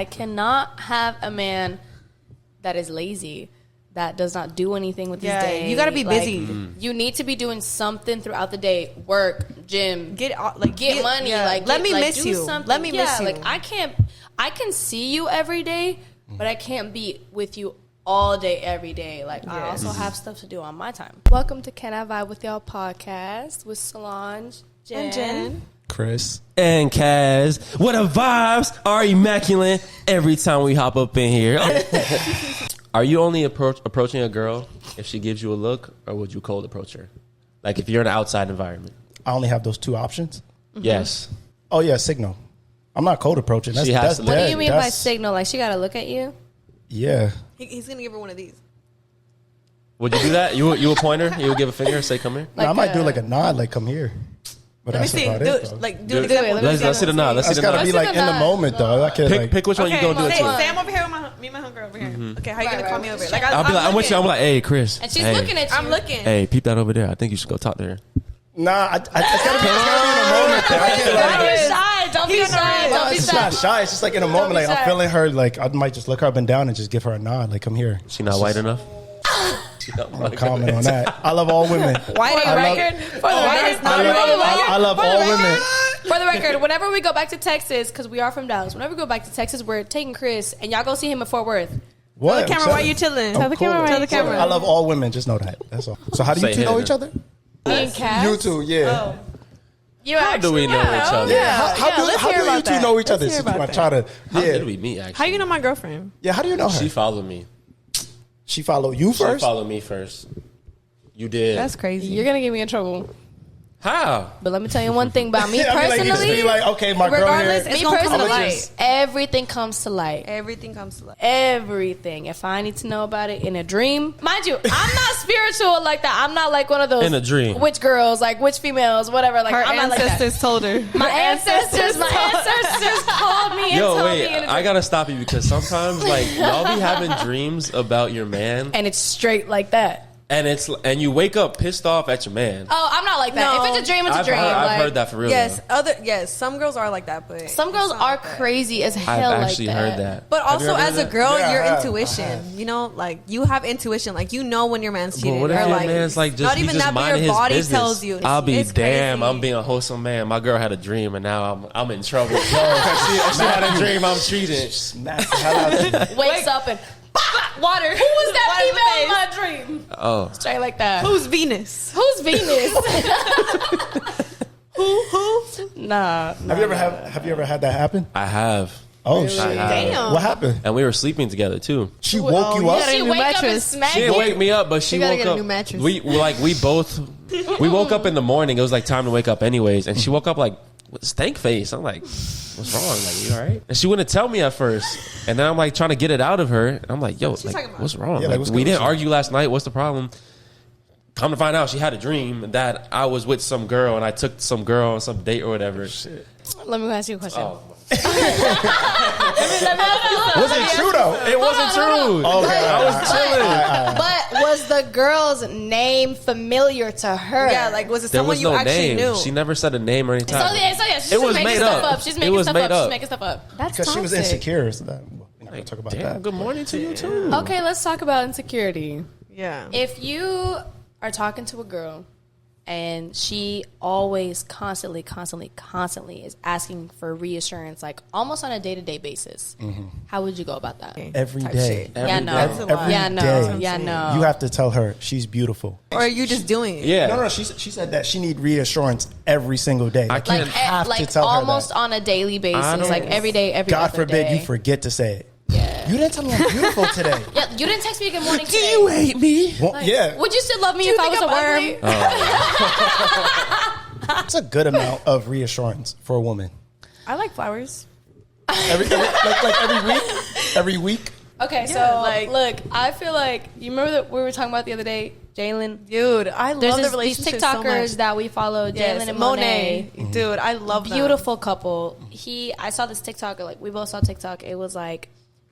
I cannot have a man that is lazy, that does not do anything with his day. You gotta be busy. You need to be doing something throughout the day. Work, gym, get money. Yeah. Like let me miss do you. Something. Let me miss you. Like I can see you every day, but I can't be with you all day, every day. Like I also have stuff to do on my time. Welcome to Can I Vibe With Y'all podcast with Solange, Jen. Chris and Kaz. What the vibes are immaculate every time we hop up in here. Are you only approaching a girl if she gives you a look, or would you cold approach her? Like if you're in an outside environment. I only have those two options. Yes. Oh yeah, signal. I'm not cold approaching. That's What What do you mean by signal? Like she got to look at you? Yeah. He's gonna give her one of these. Would you do that? You would point her? You would give a finger, say come here? Like I might do like a nod, like come here. But Let me see. Do an example. Let's see the nod. Let's see the gotta nod. be like in the moment though. I can't Pick which one you gonna do it to. Sam over here with me and my homegirl over here. Okay, how you gonna call me over? Like I'll be like, I'm with you. I'm like, hey, Chris. And she's hey. looking at you. I'm looking. Hey, peep that over there. I think you should go talk to her. Nah, it's gotta be in the moment. Though. I can't like. Don't be shy. Don't be It's shy. not shy. It's just like in a moment, like shy. I'm feeling her. Like I might just look her up and down and just give her a nod, like come here. She not white enough? No comment on that. I love all women. White for the record. I love all women. For the record, whenever we go back to Texas, because we are from Dallas, whenever we go back to Texas, we're taking Chris, and y'all go see him in Fort Worth. What? Tell the camera why you chilling. Tell the camera. I love all women. Just know that. That's all. So how do you two know each other? Me and Cass. You two, yeah. How do we know each other? Yeah. How do you two know each other? I try to. How did we meet, actually? How you know my girlfriend? Yeah. How do you know her? She followed me. She followed you first? She followed me first. You did. That's crazy. You're going to get me in trouble. How? But let me tell you one thing about me I mean, personally. like, okay, my girl regardless, here. it's Me gonna come to personally, light. everything comes to light. Everything comes to light. Everything. If I need to know about it in a dream, mind you, I'm not spiritual like that. I'm not like one of those In a dream. witch girls, like witch females, whatever. Like Her I'm not like that. ancestors told her. My ancestors called me and Yo, told wait, me. In a I dream. gotta stop you because sometimes, like, y'all be having dreams about your man, And it's straight like that. and you wake up pissed off at your man. Oh, I'm not like that. No. If it's a dream, it's a dream. I've Like, heard that for real. Yes, though. some girls are like that, but some girls are crazy as hell. I've actually like that. heard that. But Have you also, ever as heard a that? girl, Yeah, your I have. intuition, you know, like you have intuition, like you know when your man's cheating. But what if or your like, man's like just not he even just that, but minding your his body business? tells you. I'll be It's damn. crazy. I'm being a wholesome man. My girl had a dream, and now I'm in trouble. Yo, she had a dream. I'm cheating. Smack the hell out of you. Wakes up and Water. who was that Water in the female in my dream? Oh, Straight like that. Who's Venus? Who's Venus? Who? Nah. Have you ever had that happen? I have, Oh shit! Damn. What happened? and we were sleeping together too. She woke you you up. gotta- She new wake up and mattress. smack She didn't you. wake me up, but she gotta woke get a up. new mattress. We woke up in the morning. It was like time to wake up anyways, and she woke up like with stank face. I'm like, what's wrong? Like, you all right? And she wouldn't tell me at first, and then I'm like trying to get it out of her. And I'm like, yo, talking like, about? what's wrong? Yeah, like, Like, what's we going didn't on? argue last night. What's the problem? Come to find out, she had a dream that I was with some girl, and I took some girl on some date or whatever. Shit. Let me ask you a question. Oh. Was it true though? It wasn't true. Okay, I was chilling. But was the girl's name familiar to her? Yeah, like was it There someone was you no actually name. knew? She never said a name or anything. So yeah, she's It just was making made stuff up. up. She's It making was stuff made up. She's up. making stuff up. That's Because she was toxic. insecure. So that, we're not gonna talk about Damn, that. good morning to you too. Okay, let's talk about insecurity. Yeah. If you are talking to a girl and she always constantly is asking for reassurance, like almost on a day-to-day basis, how would you go about that? Every Type day. shit. Yeah, no. Every Yeah, no. day. Yeah, no. You have to tell her she's beautiful. Or are you just doing it? Yeah. No, she said that she need reassurance every single day. I can't- Like, have to like tell her almost that. on a daily I basis, don't- like every day, every God other forbid day. you forget to say it. Yeah. You didn't tell me I'm beautiful today. Yeah, you didn't text me good morning today. hate me? Well, yeah, Would you still love me if I was a worm? it's a good amount of reassurance for a woman. I like flowers. Every week. Okay, so like- look, I feel like you remember that we were talking about the other day, Jalen. Dude, I There's love the these relationship so TikTokers much. that we follow, Yes, Jalen and Monet. Dude, I love them. Beautiful couple. I saw this TikToker, like we both saw TikTok. It was like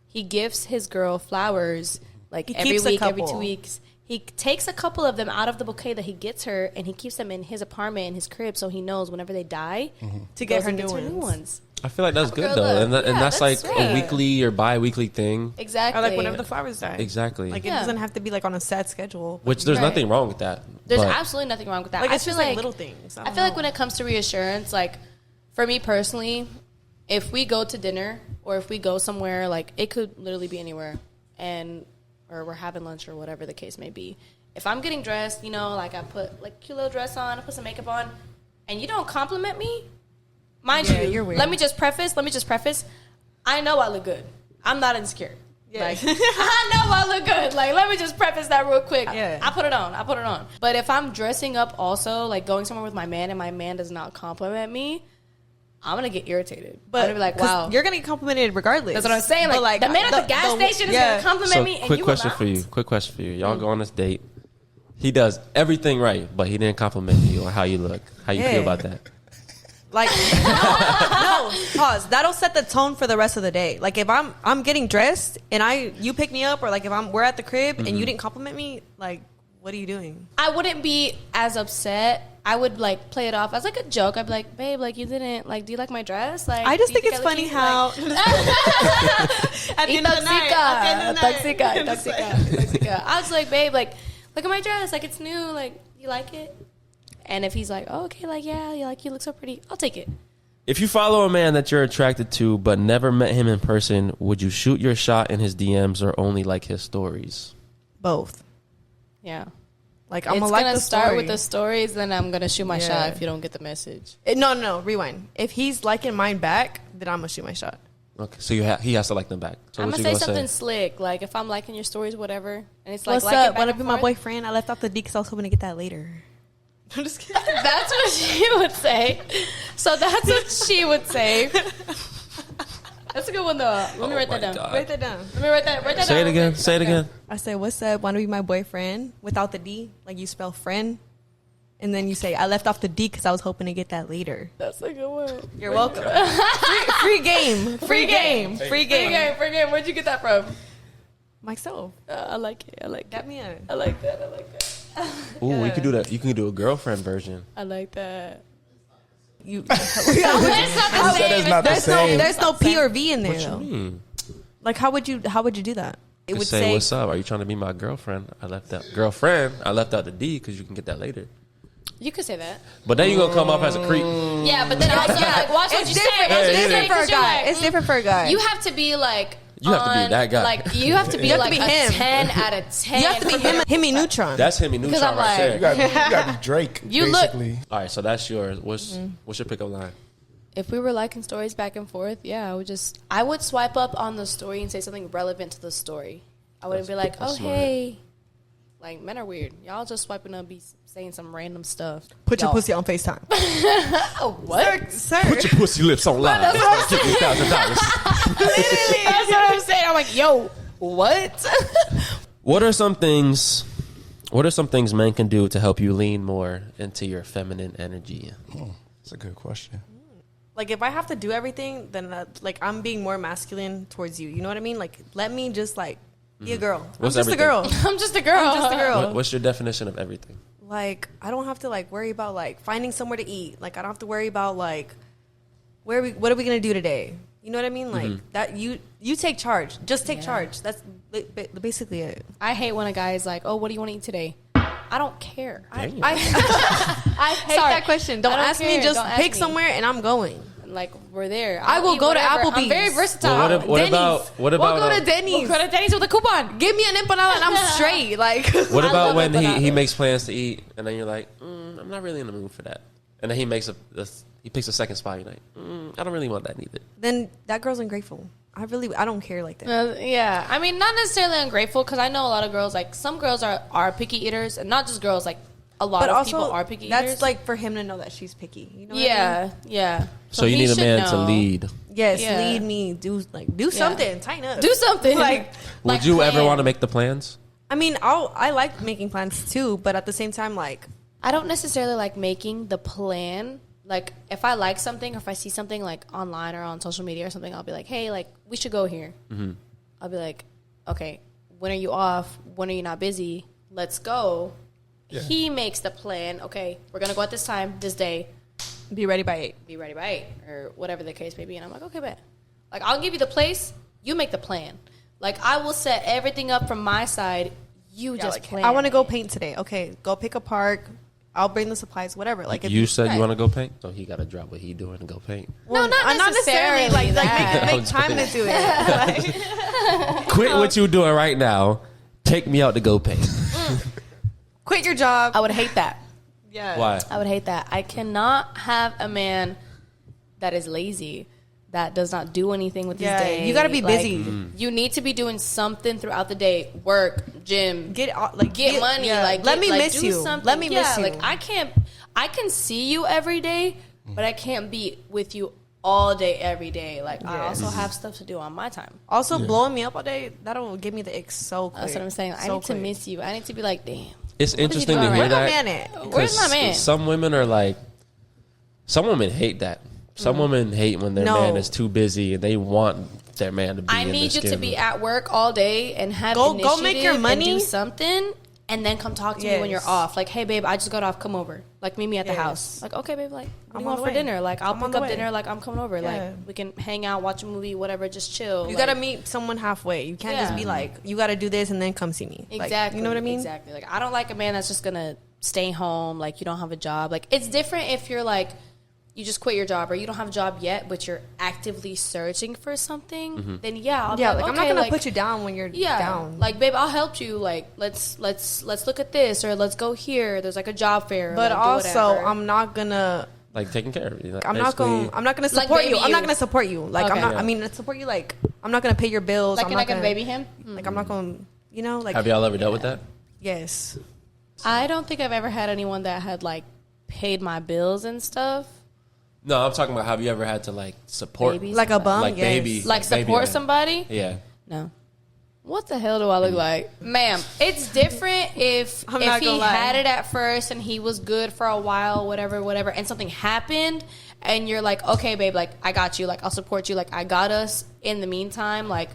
he gifts his girl flowers like He every keeps a week, every couple. 2 weeks. He takes a couple of them out of the bouquet that he gets her, and he keeps them in his apartment, in his crib, so he knows whenever they die To get goes her and new gets ones. I feel like that's good girl though, look. and Yeah, that's like that's a sweet. weekly or bi-weekly thing. Exactly. Or like whenever the flowers die. Exactly. Like it Yeah. doesn't have to be like on a set schedule. Which there's Right. nothing wrong with that. There's but absolutely nothing wrong with that. Like I it's feel just like little things. I feel like when it comes to reassurance, like for me personally, if we go to dinner or if we go somewhere, like it could literally be anywhere, or we're having lunch or whatever the case may be. If I'm getting dressed, you know, like I put like cute little dress on, I put some makeup on, and you don't compliment me, mind Yeah, you, you're weird. let me just preface. I know I look good. I'm not insecure. Yeah. Like, I know I look good. Like, let me just preface that real quick. Yeah. I put it on. But if I'm dressing up also, like going somewhere with my man and my man does not compliment me, I'm going to get irritated. But I'm going to be like, 'cause wow. you're gonna get complimented regardless. That's what I'm saying. But, Like, the man at the gas station is going to compliment So me and quick you question will for not. you. Quick question for you. Y'all go on this date. He does everything right, but he didn't compliment you on how you look. How you Yeah. feel about that? Like no, pause. That'll set the tone for the rest of the day. Like if I'm getting dressed and you pick me up, or like if we're at the crib and you didn't compliment me, like what are you doing? I wouldn't be as upset. I would like play it off as like a joke. I'd be like, babe, like you didn't like. Do you like my dress? Like I just do you think it's I look funny cute? how Like, at the end of the night, Toxica. I was like, babe, like look at my dress. Like it's new. Like you like it? And if he's like, oh, okay, like yeah, you look so pretty. I'll take it. If you follow a man that you're attracted to but never met him in person, would you shoot your shot in his DMs or only like his stories? both. Yeah. Like I'm I'm gonna gonna like the start story. with the stories, then I'm gonna shoot my Yeah. shot if you don't get the message. No, rewind. If he's liking mine back, then I'm gonna shoot my shot. Okay, so he has to like them back. So I'm what gonna you say gonna something slick, like if I'm liking your stories, whatever, and it's like, What's like it up? back Wanna and be my forth. boyfriend? I left off the D because I was hoping to get that later. I'm just kidding. That's what she would say. So that's what she would say. That's a good one though. Let me write that my down. God. Write that down. Let me write that down. Say it real again. quick. Say it again. I said, what's up? Want to be my boyfriend without the D? Like you spell friend. And then you say, I left off the D because I was hoping to get that later. That's a good one. You're welcome. free game. Free game. Free game. Free game. Where'd you get that from? Myself. I like it. I like Got it. me a. I like that. I like that. Ooh, we could do that. You can do a girlfriend version. I like that. You. It's not the That is same. not the There's no. same. There's no P or V in there What you though. mean? Like how would you do that? It You would say, say. what's up? Are you trying to be my girlfriend? I left out the D because you can get that later. You could say that. But then you're gonna come off as a creep. Yeah, but then also like watch what It's you different. say. It's Watch what you say, different for a 'cause you're guy. like, It's different for a guy. You have to be like. You have to be on, that guy. Like you have to be You have to like be a him. 10 out of 10. You have to be him neutron. That's him and Because Neutron I'm right like- there. You gotta be Drake. You look- basically. All right, so that's yours. What's your pickup line? If we were liking stories back and forth, yeah, I would swipe up on the story and say something relevant to the story. I wouldn't be like, oh, that's smart. hey. Like, men are weird. Y'all just swiping up, be saying some random stuff. Put your Y'all- pussy on FaceTime. Oh, what? Sir. Put your pussy lips on live. Give me $1,000. That's what I'm saying. I'm like, yo, what? What are some things men can do to help you lean more into your feminine energy? That's a good question. Like if I have to do everything, then like I'm being more masculine towards you. You know what I mean? Like let me just like be a girl. What's I'm just everything? a girl. I'm just a girl. I'm just a girl. What's your definition of everything? Like I don't have to like worry about like finding somewhere to eat. Like I don't have to worry about like what are we gonna do today? You know what I mean? Like that you take charge. Just take charge. That's basically it. I hate when a guy is like, oh, what do you want to eat today? I don't care. I hate that question. Don't I don't ask care. me. Just Don't ask pick me. somewhere and I'm going. Like, we're there. I will eat go to whatever. I'm Applebee's. very versatile. Well, what Denny's. about We'll go to Denny's. We'll go to Denny's with a coupon. Give me an empanada and I'm straight. Like What I about love when he empanadas. makes plans to eat and then you're like, I'm not really in the mood for that. And then he makes he picks a second spot. You're like, I don't really want that either. then that girl's ungrateful. I don't care like that. Yeah. I mean, not necessarily ungrateful, because I know a lot of girls, like, some girls are picky eaters, and not just girls, like, a lot But of also, people are picky that's eaters. like for him to know that she's picky. You know what I mean? yeah, yeah. So you he need a should man know. to lead. Yes, Yeah. lead me. Do something. Tighten up. Do something. Like, Would you ever want to make the plans? I mean, I like making plans too, but at the same time, like, I don't necessarily like making the plan. Like, if I like something, or if I see something, like, online or on social media or something, I'll be like, hey, like, we should go here. I'll be like, okay, when are you off? When are you not busy? Let's go. Yeah. He makes the plan. Okay, we're going to go at this time, this day. Be ready by 8. Be ready by 8 or whatever the case may be. And I'm like, okay, bet. Like, I'll give you the place. You make the plan. Like, I will set everything up from my side. You just plan. I want to go paint today. Okay, go pick a park. I'll bring the supplies, whatever. Like, if you said you want to go paint, so he got to drop what he doing and go paint. Well, no, not necessarily. Like make time to do it. Like, quit what you doing right now. Take me out to go paint. quit your job. I would hate that. Yeah. Why? I would hate that. I cannot have a man that is lazy, that does not do anything with his day. You got to be busy. You need to be doing something throughout the day. Work, gym, Get money. Yeah. Like, let me like, miss do you. something. Let me miss you. Like, I can see you every day, but I can't be with you all day, every day. Like, I also have stuff to do on my time. Also, blowing me up all day, that'll give me the ick so quick. That's what I'm saying. I need to miss you. I need to be like, damn. It's interesting to hear doing that. Where's my man at? Where's my man? Some women are like, some women hate that. Some women hate when their man is too busy and they want their man to be. I need you to be at work all day and have initiative go make your money, and do something, and then come talk to me when you're off. Like, hey, babe, I just got off. Come over. Like, meet me at the house. Like, okay, babe. Like, what do you want for dinner? Like, I'll pick up dinner. Like, I'm coming over. Like, we can hang out, watch a movie, whatever. Just chill. You gotta meet someone halfway. You can't just be like, you gotta do this and then come see me. Exactly. Like, you know what I mean? Exactly. Like, I don't like a man that's just gonna stay home. Like, you don't have a job. Like, it's different if you're like, you just quit your job or you don't have a job yet, but you're actively searching for something, then I'll be like, I'm not gonna put you down when you're down. Like, babe, I'll help you. Like, let's look at this or let's go here. There's like a job fair. But like, also, I'm not gonna like taking care of you. Like, I'm not gonna support you. I'm not gonna support you. Like, Okay. I'm not. I mean, support you. Like, I'm not gonna pay your bills. like, I'm you're not not gonna baby him. Like, I'm not gonna. You know, like. Have y'all ever dealt with that? Yes. I don't think I've ever had anyone that had like paid my bills and stuff. No, I'm talking about, have you ever had to like support Baby Like a bum? like Yes. baby, Like baby support man? somebody? Yeah. No. What the hell do I look like? Ma'am, it's different if I'm not he gonna lie. had it at first and he was good for a while, whatever, and something happened and you're like, okay, babe, like, I got you. Like, I'll support you. Like, I got us in the meantime, like,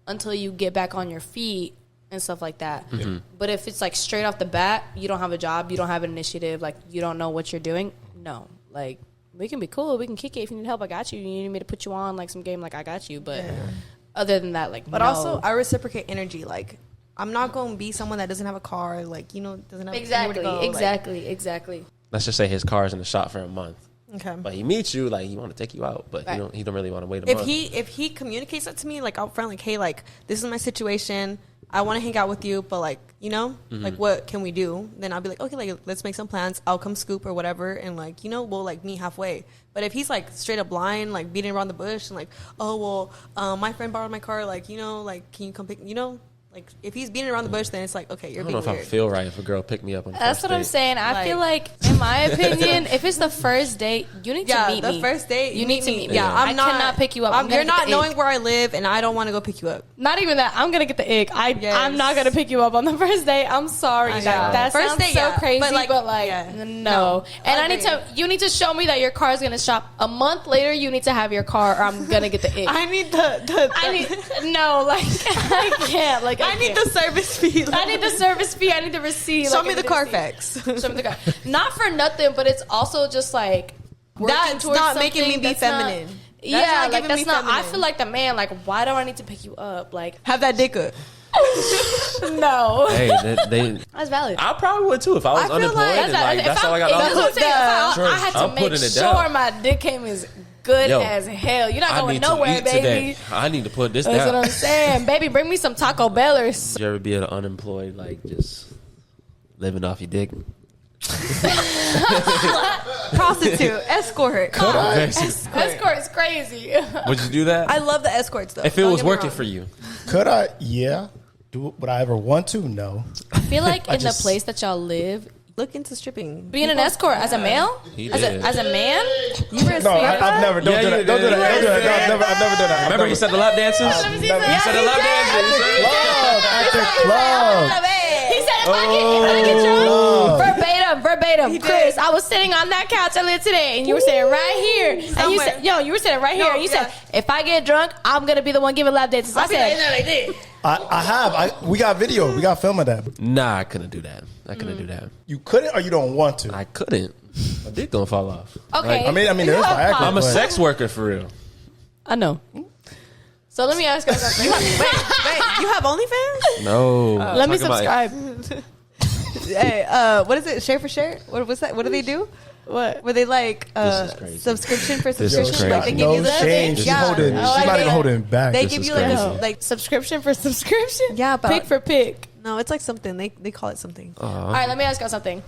until you get back on your feet and stuff like that. Mm-hmm. But if it's, like, straight off the bat, you don't have a job, you don't have an initiative, like, you don't know what you're doing, no. Like, we can be cool. We can kick it. If you need help, I got you. You need me to put you on, like, some game, like, I got you. But other than that, like, But no. also, I reciprocate energy. Like, I'm not going to be someone that doesn't have a car. Like, you know, doesn't have anywhere to go. Exactly. Let's just say his car's in the shop for a month. Okay. But he meets you, like, he want to take you out, but Right. he don't really want to wait a month. If he communicates that to me, like, out front, like, hey, like, this is my situation. I want to hang out with you, but, like, you know, like, what can we do? Then I'll be like, okay, like, let's make some plans. I'll come scoop or whatever, and, like, you know, we'll, like, meet halfway. But if he's, like, straight up blind, like, beating around the bush, and, like, oh, well, my friend borrowed my car, like, you know, like, can you come pick, you know? Like, if he's beating around the bush, then it's like, okay, you're I don't being know if weird. I feel right if a girl pick me up on the That's first what I'm date. saying. I feel like, in my opinion, if it's the first date, you need to meet me. the first date, You need to meet me. Yeah, I cannot pick you up. I'm you're gonna get not the knowing ick. where I live, and I don't want to go pick you up. Not even that. I'm gonna get the ick. I'm not gonna pick you up on the first date. I'm sorry. That First sounds date, so yeah. crazy, But, like, no. No. And you need to show me that your car's gonna shop. A month later, you need to have your car, or I'm gonna get the ick. I need I can't. Like, I need the service fee. I need the service fee. I need the receipt. Show like, me I the need Carfax. Show me the car. Not for nothing, but it's also just like working That's towards not making something me be that's not- feminine. That's Yeah, not like giving that's me not. I feminine. feel like the man. Like, why do I need to pick you up? Like, Have that dick up. no. Hey, they That's valid. I probably would too if I was I feel unemployed. like- and like, that's all I got. That's what I'm saying. Sure, I had to I'm make putting it sure down. my dick game is good Yo, as hell. You're not I going need nowhere, to eat baby. today. I need to put this That's down. what I'm saying, baby. Bring me some Taco Bellers. Did you ever be unemployed, like just living off your dick? Prostitute, escort. Escort is crazy. Would you do that? I love the escorts though. if it Don't was get me working wrong. for you. Could I? Yeah. Would I ever want to? No. I feel like in just- the place that y'all live, Look into stripping. being an escort as a male, He as did. a man, You were a No, stripper? I've never. Don't Yeah, do you that. Don't do did. that. Don't do that. No, I've never done that. I've Remember never- you said the lap dancers? Yeah, You said the lap dancers. Club after club. He said if I get drunk, verbatim. Chris, I was sitting on that couch earlier today, and you were sitting right here, and you Somewhere. said, "Yo, you were sitting right here," and you said, "If I get drunk, I'm gonna be the one giving lap dances." I said, I have. We got video. We got film of that. Nah, I couldn't do that. I couldn't do that. You couldn't, or you don't want to. I couldn't. My dick gonna fall off. Okay. I mean, there's Viagra. I'm a but- sex worker for real. I know. So let me ask you something. Wait, you have OnlyFans? No. Let me Talking about- subscribe. Hey, what is it? Share for share? What's that? What do they do? What? Were they like This is crazy. subscription for This is subscription? Like they crazy. give you No the shame. She's Yeah. holding. Oh, She's like not they- even holding it back. They This give is you like crazy. a like Subscription for subscription? Yeah, but- pick for pick. no, it's like something they call it something. All right, let me ask you something.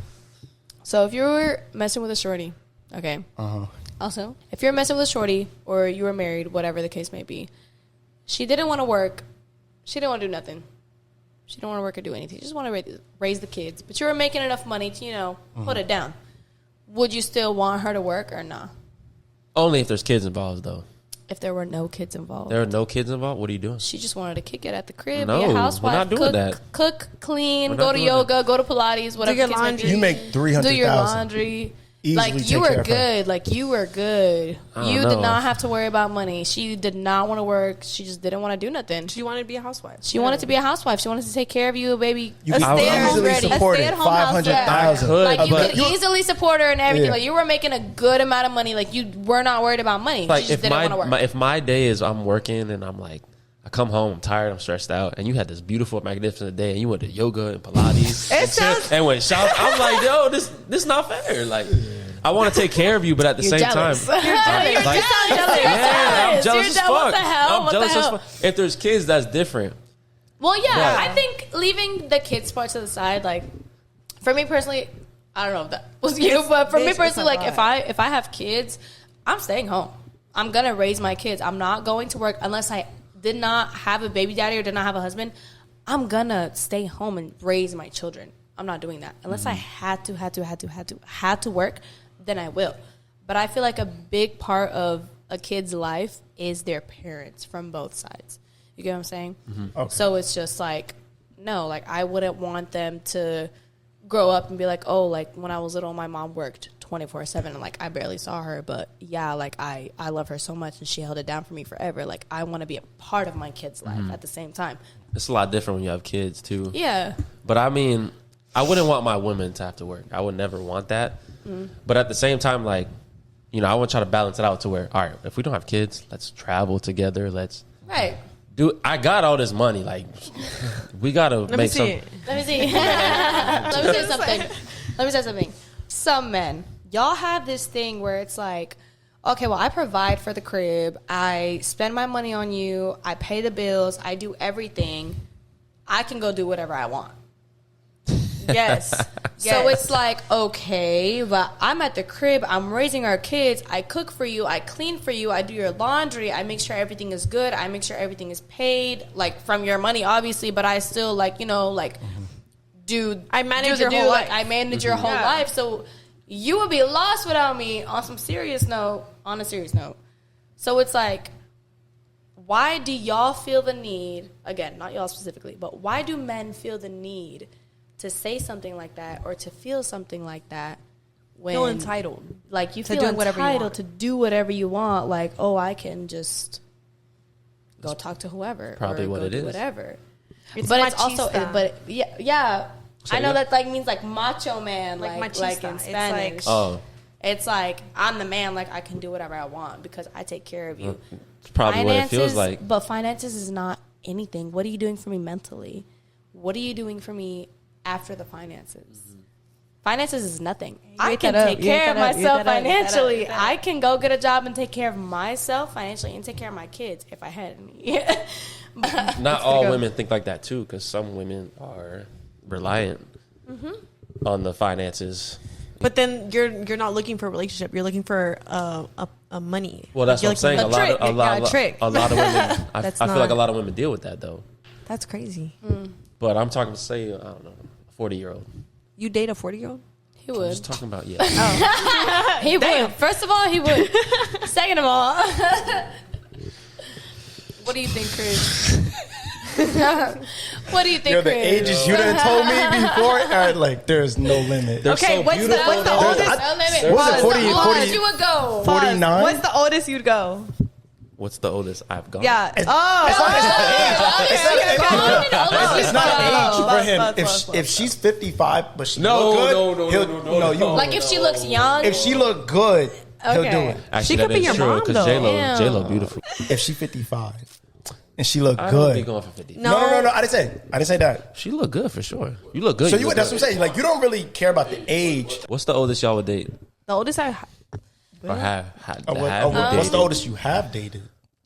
So if you were messing with a shorty, okay. Also, if you're messing with a shorty or you were married, whatever the case may be, she didn't want to work. She didn't want to do nothing. She didn't want to work or do anything. She just want to raise the kids. But you were making enough money to, put it down. Would you still want her to work or not? Only if there's kids involved, though. If there were no kids involved. There are no kids involved. What are you doing? She just wanted to kick it at the crib, No, be a we're housewife, not doing cook, that. cook, clean, We're go not to doing yoga, go to Pilates, whatever. your the case may laundry. be. You make Do your 300,000. laundry. Easily Like take you care were of her. good. Like you were good. I don't You know. did not have to worry about money. She did not want to work. She just didn't want to do nothing. She wanted to be a housewife. She wanted to be a housewife. She wanted to take care of you, baby. You A could stay-at-home easily ready. support A it. stay-at-home house, 500,000. Like you But- could easily support her and everything. Yeah. Like you were making a good amount of money. Like you were not worried about money. Like she just if didn't want to work. if my day is I'm working and I'm like I come home, I'm tired, I'm stressed out, and you had this beautiful, magnificent day, and you went to yoga and Pilates and went shout. I'm like, yo, this not fair. Like, I want to take care of you, but at the You're same jealous. time, You're I'm like, jealous. yeah, I'm jealous as fuck. What the hell? I'm What jealous the as hell? fuck. If there's kids, that's different. Well, yeah, But- I think leaving the kids part to the side, like for me personally, I don't know if that was you, but for me it's personally, a like lot. if I have kids, I'm staying home. I'm gonna raise my kids. I'm not going to work unless I did not have a baby daddy or did not have a husband. I'm gonna stay home and raise my children. I'm not doing that unless I had to work. Then I will. But I feel like a big part of a kid's life is their parents from both sides. You get what I'm saying? Okay. So it's just like, no, like I wouldn't want them to grow up and be like, oh, like when I was little, my mom worked 24/7 and like I barely saw her. But yeah, like I love her so much and she held it down for me forever. Like I want to be a part of my kid's life at the same time. It's a lot different when you have kids too. Yeah. But I mean, I wouldn't want my women to have to work. I would never want that. But at the same time, like, you know, I want to try to balance it out to where, all right, if we don't have kids, let's travel together. Let's Right. do. I got all this money. Like, we gotta Let me make see some. it. Let me see. Let me say something. Let me say something. Some men, y'all have this thing where it's like, okay, well, I provide for the crib. I spend my money on you. I pay the bills. I do everything. I can go do whatever I want. Yes. So it's like, okay, but I'm at the crib. I'm raising our kids. I cook for you. I clean for you. I do your laundry. I make sure everything is good. I make sure everything is paid, like from your money, obviously. But I still, like, you know, like I manage your whole life. I manage your whole Yeah. life. So you would be lost without me. On a serious note. So it's like, why do y'all feel the need? Again, not y'all specifically, but why do men feel the need to say something like that or to feel something like that when Feel entitled. like you to feel doing whatever you entitled want. to do whatever you want, like, oh, I can just go talk to whoever Probably or what go it do is. whatever. It's But it's also machista. yeah Say I know it. that like means like macho man, Like like machista. in It's Spanish. like- Oh, It's like I'm the man, like I can do whatever I want because I take care of you. it's probably what it feels like. But finances is not anything. What are you doing for me mentally? What are you doing for me after the finances? Finances is nothing. I ate can that up. take You ate care of that up. You ate myself that up. You ate that up. financially. You ate that up. I can go get a job and take care of myself financially and take care of my kids if I had any. But Not all women think like that too, because some women are reliant on the finances. But then you're not looking for a relationship. You're looking for a money. Well, that's You're what I'm saying. looking for A trick. lot of women. I That's feel like a not- lot of women deal with that though. That's crazy. But I'm talking to say, I don't know, a 40-year-old. You date a 40-year-old? he I'm would. just talking about He would. First of all, he would. Second of all, what do you think, Chris? What do you think, Yo, the Chris? ages you done told me before, like there's no limit. They're Okay, so what's the beautiful. oldest? No limit. What was it, What's 40, the 40? oldest you would go? 49? What's the oldest you'd go? What's the oldest I've gone? Yeah. It's not the age. It's not age for him. Buzz. If she's 55, but she No, look good, no. you Like if she looks young. if she look good, he'll do Okay. it. Actually, She could that be is your true, mom, 'cause though. J-Lo beautiful. If she 55 and she look I would be good. going for 50. No. No. I didn't say that. She look good for sure. You look good. So look that's good. what I'm saying. Like you don't really care about the age. What's the oldest y'all would date The oldest I or have What's dated? the oldest you have dated?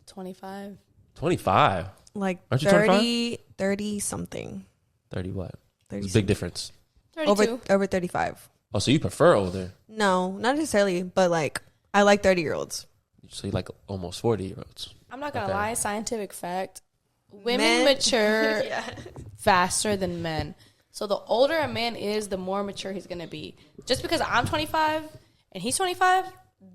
25. 25. like Aren't you 30 something. 30 what? 30 It's a big difference. 32. Over 35. Oh, so you prefer older? No, not necessarily, but like I like 30-year-olds. So you like almost 40-year-olds? I'm not gonna Okay. lie, scientific fact. Women Men- mature Yeah. faster than men. So the older a man is, the more mature he's gonna be. Just because I'm 25 and he's 25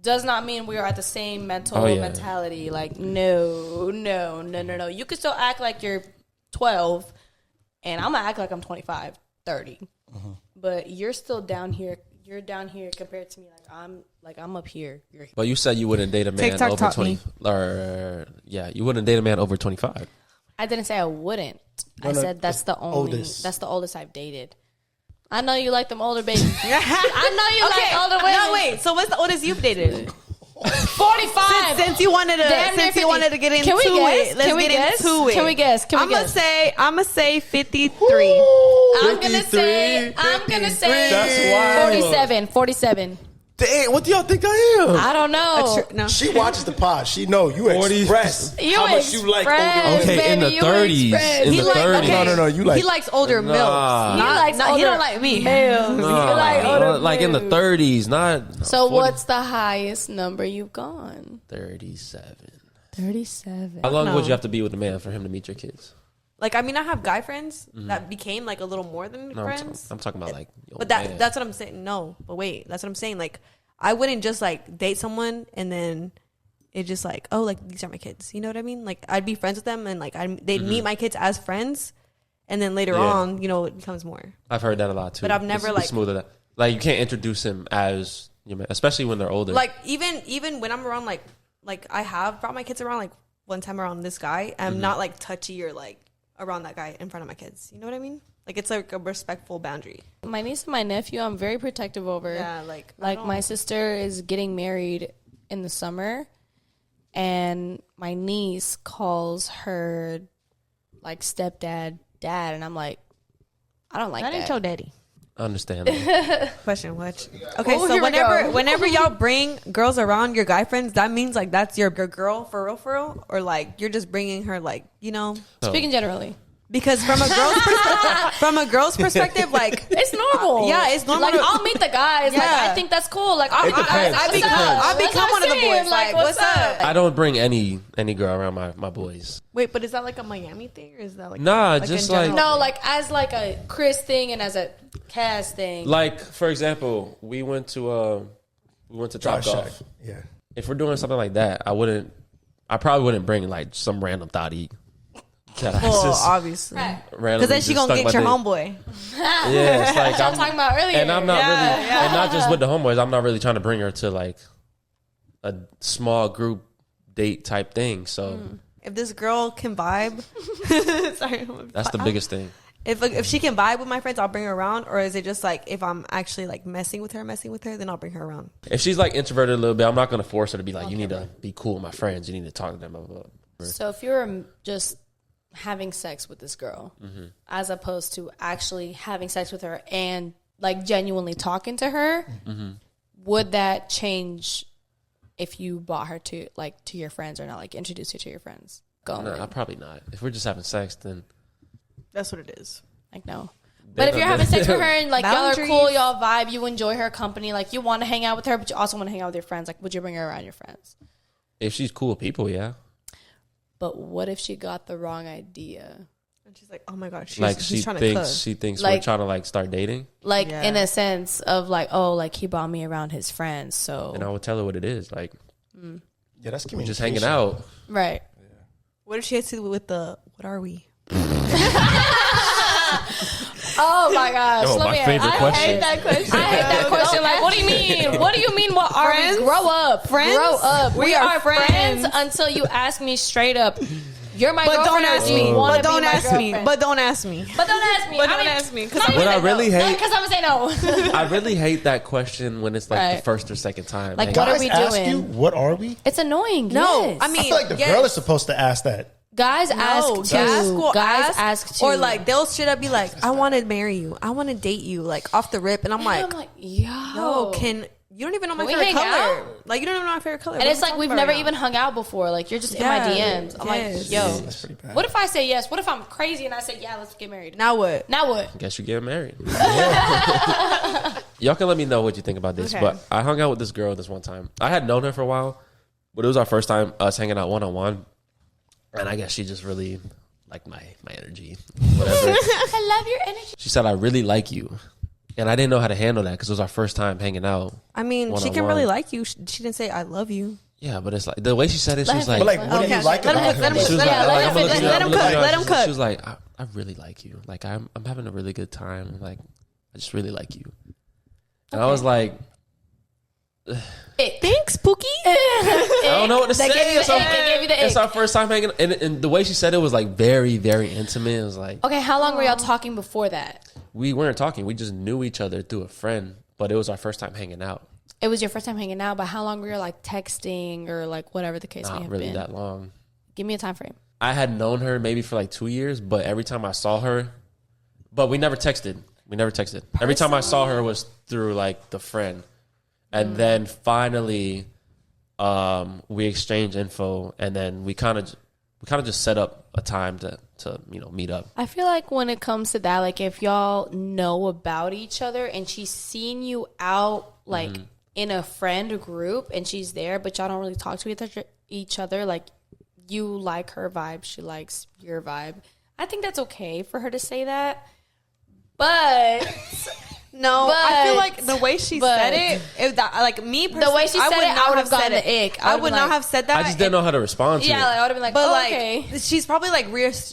does not mean we are at the same mental mentality. Like, no. You can still act like you're 12 and I'm gonna act like I'm 25, 30. But you're still down here. You're down here compared to me. Like I'm up here. You're But you said you wouldn't date a man TikTok over taught 20. me. Or you wouldn't date a man over 25. I didn't say I wouldn't. I No, said that's the only. oldest. That's the oldest I've dated. I know you like them older babies. I know you like older women. No, wait. So what's the oldest you've dated? 45. Since you wanted to, Damn near since you 50. wanted to get into Can we guess? it, let's Can we get guess? into it. Can we guess? Can we I'm gonna guess? say 53. I'm gonna say That's wild. 47. Dang, what do y'all think I am? I don't know. No. She watches the pod. She know you 40. express You how much you like older express, women. Okay, in the baby, you 30s. express. In He the like- 30s. okay. No, you like. He likes older Nah. milfs. He likes he older don't like me. males. He like older like in the males. 30s, not So 40. what's the highest number you've gone? 37. 37. How long No. would you have to be with a man for him to meet your kids? Like, I mean, I have guy friends that became like a little more than No, friends. I'm talking about like. Yo, But man. that's what I'm saying. No, but wait, that's what I'm saying. Like, I wouldn't just like date someone and then it just like, oh, like these are my kids. You know what I mean? Like, I'd be friends with them and like they'd meet my kids as friends, and then later Yeah. on, you know, it becomes more. I've heard that a lot too. But I've never, It's like- smoother that like you can't introduce him as your man, especially when they're older. Like even when I'm around like I have brought my kids around like one time around this guy. I'm not like touchy or like around that guy in front of my kids. You know what I mean? Like, it's like a respectful boundary. My niece and my nephew, I'm very protective over. Yeah, like my sister is getting married in the summer, and my niece calls her like stepdad dad, and I'm like, I don't like that. that ain't your daddy. I understand. That. Question, what? Okay, Oh, so here we go. whenever y'all bring girls around your guy friends, that means like that's your girl for real, or like you're just bringing her like, you know, Speaking generally, because from a girl's perspective, like it's normal. Yeah, it's normal Like, to- I'll meet the guys. Like, Yeah. I think that's cool. Like, I'll It meet the guys. depends. Like, I what's become- up? I That's become what one of the I'm saying. boys. Like, what's up? I don't bring any girl around my boys. wait, but is that like a Miami thing, or is that like Nah, in just general? like- No, like as like a Chris thing and as a Cass thing. Like for example, we went to Top Josh Golf. Shack. Yeah. If we're doing something like that, I probably wouldn't bring like some random thotty. That I Well, just obviously, Right. randomly because then she just gonna stuck get your my dick. homeboy. Yeah, it's like Y'all talking about earlier. and I'm not Yeah, really, yeah. and not just with the homeboys. I'm not really trying to bring her to like a small group date type thing. So If this girl can vibe, sorry, that's the biggest thing. If she can vibe with my friends, I'll bring her around. Or is it just like if I'm actually like messing with her, then I'll bring her around. If she's like introverted a little bit, I'm not going to force her to be like, you need to be cool with my friends. You need to talk to them. Blah, blah, blah. So if you're just having sex with this girl, as opposed to actually having sex with her and like genuinely talking to her, would that change if you brought her to your friends or not, like introduce her to your friends? No, probably not. If we're just having sex, then That's what it is. Like, no. But if you're having sex with her and like y'all are Boundaries. cool, y'all vibe, you enjoy her company, like you want to hang out with her, but you also want to hang out with your friends, like would you bring her around your friends? if she's cool with people, yeah. But what if she got the wrong idea? And she's like, oh my god, Like she's trying to she thinks Like- we're trying to like start dating, Like Yeah. in a sense of like, oh, like he brought me around his friends, so and I would tell her what it is. Like Yeah, that's we're communication. just hanging out. right. What if she hits you with the what are we? Oh my gosh. Oh, Let my me favorite I question. hate that question. I hate that question. Like, what do you mean? What do you mean? What are we? Friends? Grow up. Friends? Grow up. We We are are friends friends until you ask me straight up, You're my But girlfriend. don't ask me. But don't ask me. But don't ask me. But don't ask me. But don't ask me. Because What I really hate, Because I'm gonna say no. I really hate that question when it's like the first or second time. Like, Like, what are Guys we ask doing? you, what are we? It's annoying. No, yes. I mean, I feel like the girl is supposed to ask that. guys ask no, too. Guys ask too. or like they'll straight up be like, "I want to marry you. I want to date you," like off the rip, and I'm like, yo, you don't even know my we favorite hang color? out? Like you don't even know my favorite color. And What it's are you like we've talking never about even right hung out before. Like you're just in Yeah, my DMs. I'm yes. like, yo, That's pretty bad. what if I say yes? What if I'm crazy and I say yeah? Let's get married. now? What? Now what? guess you get married. Y'all can let me know what you think about this. Okay. But I hung out with this girl this one time. I had known her for a while, but it was our first time us hanging out one-on-one. And I guess she just really liked my energy. Whatever. I love your energy. She said, I really like you. And I didn't know how to handle that because it was our first time hanging out. I mean, she One-on-one. can really like you. She didn't say I love you. Yeah, but it's like the way she said it, she was Let like, him But like, what do you like Let him about cook, let him? him she was cook. like, Yeah, like, let I'm him looking- let I'm him looking cook. at her, Let him she- cook. She was like, I really like you. Like I'm having a really good time. Like I just really like you. And I was like, Thanks, Pookie. I don't know what to say. They gave you It's the our- ick. They gave you the It's ick. our first time hanging, and the way she said it was like very, very intimate. It was like Okay, how long were y'all talking before that? we weren't talking. We just knew each other through a friend, but it was our first time hanging out. It was your first time hanging out, but how long were you like texting or like whatever the case may Not have really been? that long. Give me a time frame. I had known her maybe for like 2 years, but every time I saw her, but we never texted. Every time I saw her was through like the friend. And then finally we exchanged info, and then we kind of just set up a time to meet up. I feel like when it comes to that, like if y'all know about each other and she's seen you out like in a friend group and she's there, but y'all don't really talk to each other, like you like her vibe, she likes your vibe. I think that's okay for her to say that. But No, I feel But- like the way she but- said it, like me personally, the way she said would it, not I would have have gotten said the it. ick. I would not have said that. I just didn't know how to respond to Yeah, it. like I would have been like, But oh, like, okay. she's probably like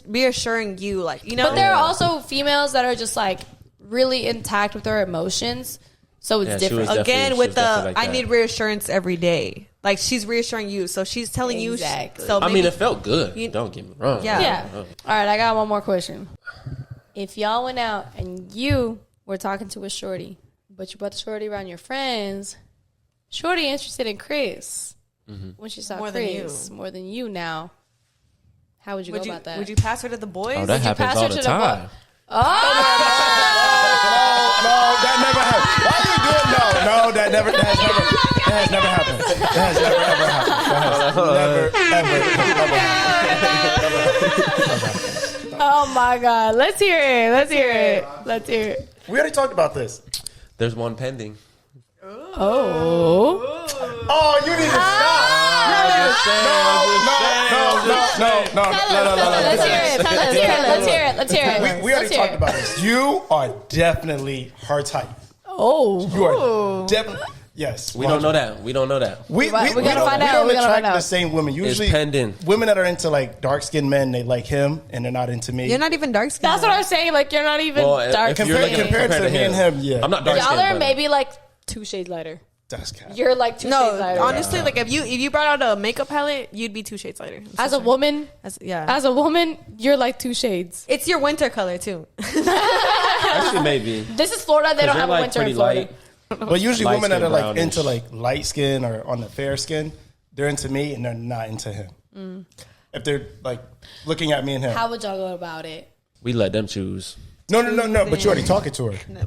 reassuring you, like you know. But there are also females that are just like really intact with their emotions, so it's Yeah, she different. was again she with was the definitely like I that. need reassurance every day. Like she's reassuring you, so she's telling Exactly. you. So I maybe, mean, it felt good. Don't get me wrong. Yeah. Yeah. All right, I got one more question. If y'all went out and you were talking to a shorty, but you brought the shorty around your friends, shorty interested in Chris. When she saw More than Chris more than you now, how would you go about that? would you pass her to the boys? Oh, that happens pass all her the to the time. No, that never happened. Why you doing no? That has never happened. That has never ever happened. Oh my God! Let's hear it. Let's hear it. Let's hear it. We already talked about this. There's one pending. Oh. Oh, you need to stop. No. Let's hear it. Let's hear it. Let's hear it. Let's hear it. We already talked about this. You are definitely her type. Oh. You are definitely. Yes. We don't know that. We gotta find don't, out. We don't We gotta attract find out. the same women. Usually, pending. women that are into like dark skinned men, they like him, and they're not into me. You're not even dark skinned. That's what I'm saying. Like you're not even Well, dark. if you're looking compared to me and him, yeah. I'm not dark Y'all skinned. are maybe like 2 shades lighter. That's cap. You're like 2 shades No, lighter. honestly, like if you brought out a makeup palette, you'd be 2 shades lighter. As a woman, As a woman, you're like 2 shades. it's your winter color too. Actually, maybe. This is Florida. They don't have a winter in Florida. But usually, Light women that skin, are like brownish. into like light skin or on the fair skin, they're into me and they're not into him. If they're like looking at me and him, How would y'all go about it? We let them choose. no. But you're already talking to her. Yeah,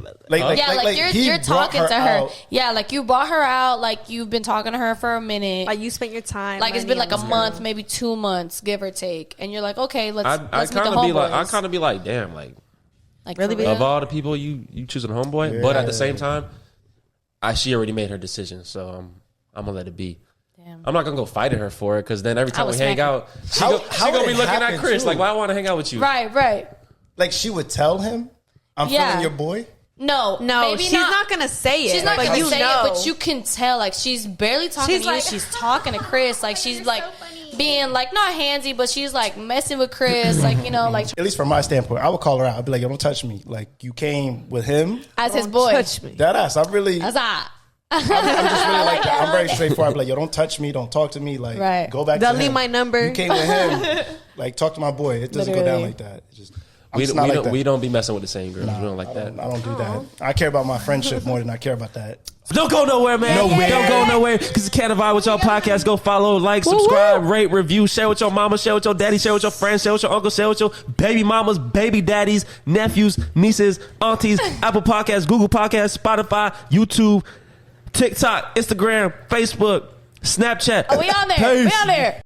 like he you're brought talking to her. out. Yeah, like you brought her out. Like you've been talking to her for a minute. Like you spent your time. Like it's been like a learning month, maybe 2 months, give or take. And you're like, okay, let's I meet the kind of be like, homeboys. I kind of be like, damn, like Like Really for be real? of all the people you choosing a homeboy, but at the same time, she already made her decision, so I'm gonna let it be. Damn. I'm not gonna go fighting her for it because then every time would we hang smack her. out, she How gonna would be it looking at happen, Chris too? like, why I want to hang out with you? Right. Like she would tell him, "I'm Yeah. feeling your boy." No, No, maybe she's not gonna say it. She's not but gonna you say know. it, but you can tell. Like she's barely talking She's to you. like- She's talking to Chris. Like she's like being like not handsy, but she's like messing with Chris. Like like At least from my standpoint, I would call her out. I'd be like, "Yo, don't touch me." Like you came with him. as his boy. touch me. That ass. I really. That's I'm just really like that. I'm very straightforward. I'm like, yo, don't touch me. Don't talk to me. Like, Right. go back They'll to leave him. my number. You came with him. Like, talk to my boy. It doesn't go down Literally. like that. It's just, I'm just not like that. We don't be messing with the same girls. We don't like that. I don't do that. I care about my friendship more than I care about that. Don't go nowhere, man. Nowhere. Don't go nowhere. Because it's Can't Vibe with y'all podcast. Go follow, like, subscribe, rate, review, share with your mama, share with your daddy, share with your friends, share with your uncle, share with your baby mamas, baby daddies, nephews, nieces, aunties, Apple Podcasts, Google Podcasts, Spotify, YouTube, TikTok, Instagram, Facebook, Snapchat. We on there. We on there.